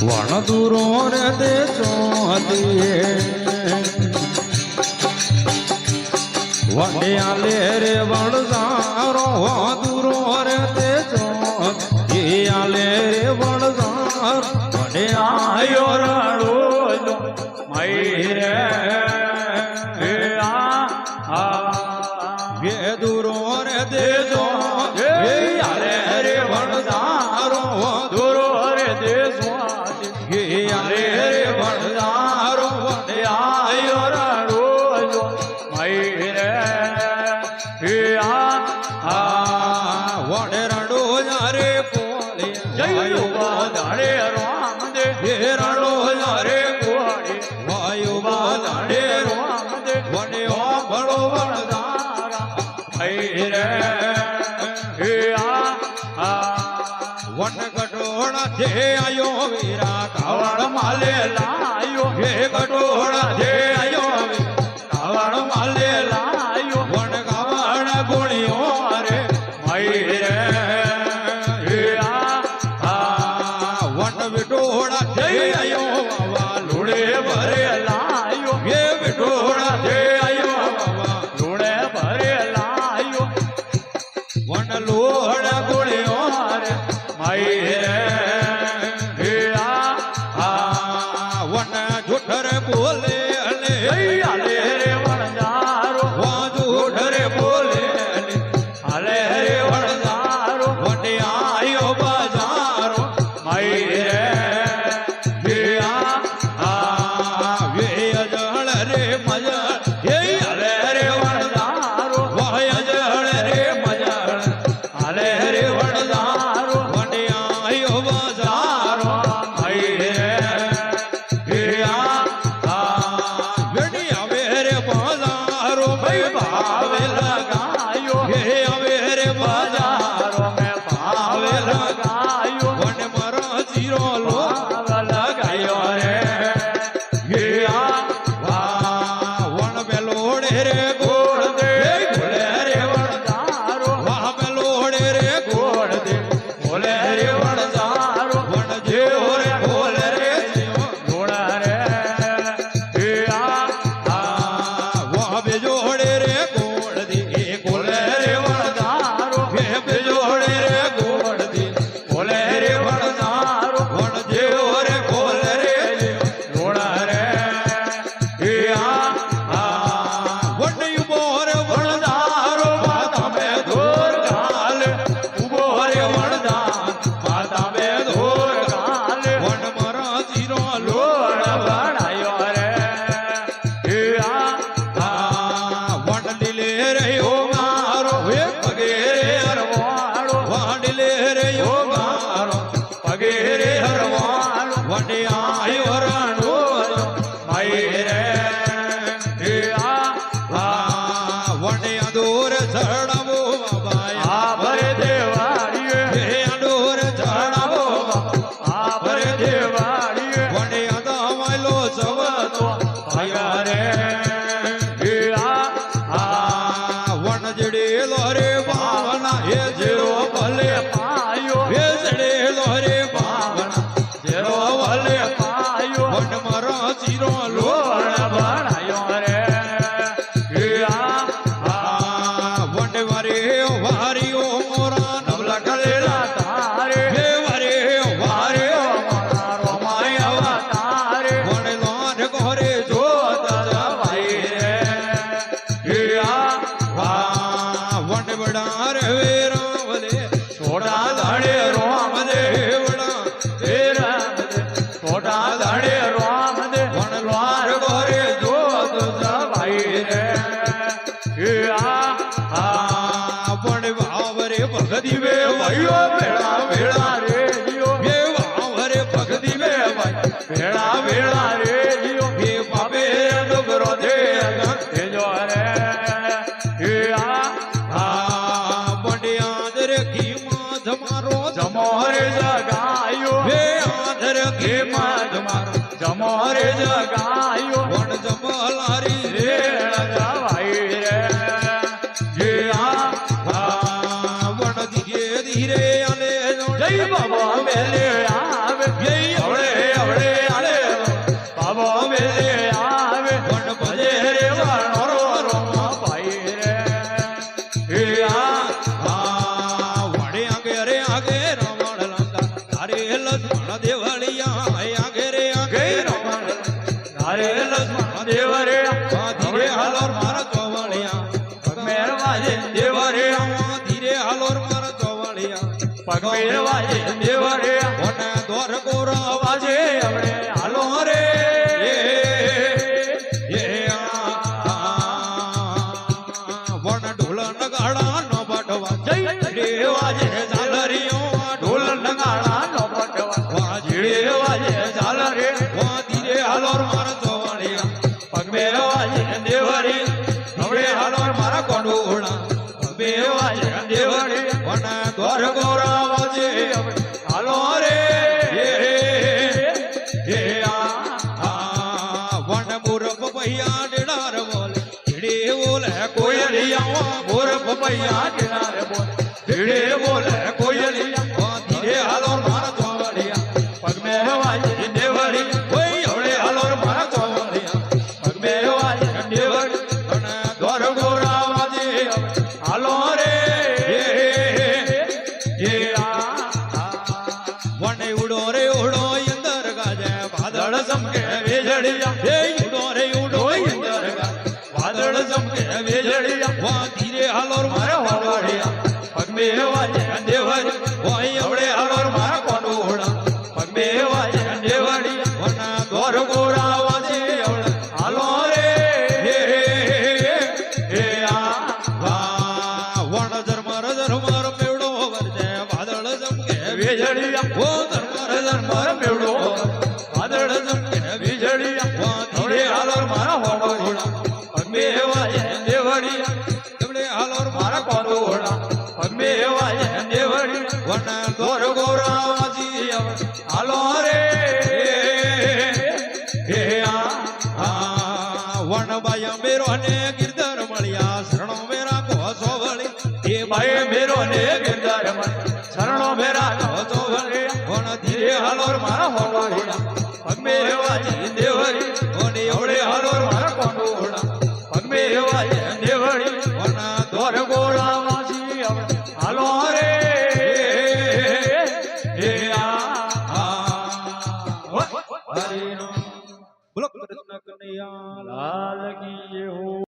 વણ દૂરો રે દે ચોદીએ વડિયાલે રે વણઝારો દૂરો રે દે ચોદીયાલે રે વણઝાર વડિયાયો રડો મઈ રે વે દૂરો રે દે ચોદીયાલે રે વણઝારો દૂરો રે દે યાલે રે વણઝારો વડિયાયો રડો મઈ રે વડે રડો રે પોલે જયો બાધાડે રામ દે રડો રે પોલે વાયુ બાધાડે રામ દે વડે ઓભળો વણઝારા મઈ રે વન કટોળા જે આયો વીરા કાવડ માલે લાયો હે કટોળા જે આયો કાવડ માલે લાયો વન કાવડ ગુણ્યો રે મઈ રે વન વિટોળા જે આયો વાવા લુડે ભરે લાયો હે વિટોળા જે આયો વાવા લુડે ભરે લાયો વન લોહડ ગુણ્યો રે મઈ રે વન જૂઠર બોલે હાલે રે વણઝારો જૂઠર બોલે હાલે રે વણઝારો વડે આયો બજારો મઈ રે વે અજળ રે મજળ હે હાલે રે વણઝારો વાય અજળ રે મજળ હાલે રે વણઝારો વડે આયો બજારો મઈ રે ભાવે લગાયો હે હવે રે બજારો મેં ભાવે લગાયો વન મારો જીરો લો લગાયો રે વન બેલોડે રે ગોળ દે ગોળે રે વણઝારો વાહ બેલોડે રે ગોળ દે ગોળે રે વણઝારો વન જેવો રે ગોળ રે ગોળ રે વાહ બેજોડે રે ગોળ દે ગોળે રે વણઝારો હે બેજોડે રે ગોળ દે ગોળે રે વણઝારો વન જેવો રે ગોળ રે ગોળ રે વન ઉભો રે વણઝારો માતા બે ધોર ગાલે ઉભો રે વણઝાર માતા બે ધોર ગાલે વન મારા જીરો લોડ વણાયો રે વન લીલે રે મારો હે પગે રે હરવાળો વાંડલે રે મારો પગે રે હરવાળો વડે આયો રણો મઈ રે વડે અદોર ચડાવો બાબા ભરે દેવાડીએ હે અદોર ચડાવો આ ભરે દેવાડીએ વડે અદાવાયલો સવતો ભયા રે વન જડેલો રે ભાવના હે જેરો ભલે પાયો હે જડેલો રે ભાવના જેરો ભલે પાયો વન મારો ચીરો લોણ ભણાયો રે વન વારે વારીઓ મોરા નવલા કલેલા તારે હે વારે મોરા રોમાયા તારે વન લોન ઘરે જોત જવાય રે વન વડા રે રાવલે છોડા દાડે રામ દે વડા હે રામ દે છોડા દાડે રામ દે વન લોર ઘરે જોત જવાય રે વન વાવરે ભગદી વે ભાઈઓ ભેળા ભેળા રે જીઓ હે વાવરે ભગદી વે ભાઈ ભેળા ભેળા રે જીઓ હે બાબે ડોગરો દે જો રે આદર કી માં જમારો જમોરે જગાયો હે આદર કી માં જમારો જમોરે જગાયો વણ જમલારી રે જવાય રે ધીરે ધીરે આલે જય બાબા મેલે આવે જય હવળે વાજે હવે હાલો રે વણ ઢોલ નગાડા નો બટવા જય વાજે ઝાલરીઓ ઢોલ નગાડા નો બટવા જીડે વાજે ઝાલરે વા ધીરે હાલો મારા ચોવાળિયા પગમે વાજે દેવરી હવે હાલો મારા કોંડોળા પગમે વાજે દેવરી વણ દ્વાર ગોરા વાજે હાલો રે વણ મૂરખ પૈયા ડેડાર બોલે ધીડે બોલે કોયલિયા મૂરખ પૈયા ડેડાર બોલે ધીડે બોલે કોયલિયા ધીરે હાલો મારા ચોવાળિયા પગમે વાજે દેવરી કોઈ હવે હાલો મારા ચોવાળિયા પગમે વાજે દેવરી અને દ્વાર ગોરા વાજે હાલો રે વને ઉડો રે ઉડો અંદર ગાજે વાદળ ચમકે વીજળિયા હે ઉડો રે ઉડો અંદર ગાજે વાદળ ચમકે વીજળિયા વા ધીરે હાલો મારા વાળિયા પગમે વાજે દેવરી હોય હવે હાલો મારા કોંડોળા પગમે વાજે દેવરી વના દ્વાર ગોરા વાજે હાલો રે વણ ઝરમર ઝરમર મેવડો વરજે વાદળ ચમકે વીજળિયા ઓ ઝરમર ઝરમર મેવડો વાદળ ચમકે વીજળિયા વા ધીરે હાલો મારા વાળિયા પગમે વાજે દેવરી હવે હાલો મારા કોંડોળા પગમે વાજે દેવરી વના દ્વાર ગોરા વાજી હાલો રે વણ બાયા મેરો ને ગિરધર મળ્યા શરણો મેરા કોસો વળી એ બાએ મેરો ને ગિરધર મળ્યા શરણો મેરા કોસો વળી વણ ધીરે હાલો મારા હોળોળા પગમે વાજી દેવરી ઓને ઓળે હાલો મારા કોંડોળા પગમે વાજી દેવરી વના દ્વાર ગોરા વાજી હાલો રે બોલો કૃષ્ણ કનૈયા લાલ કી હો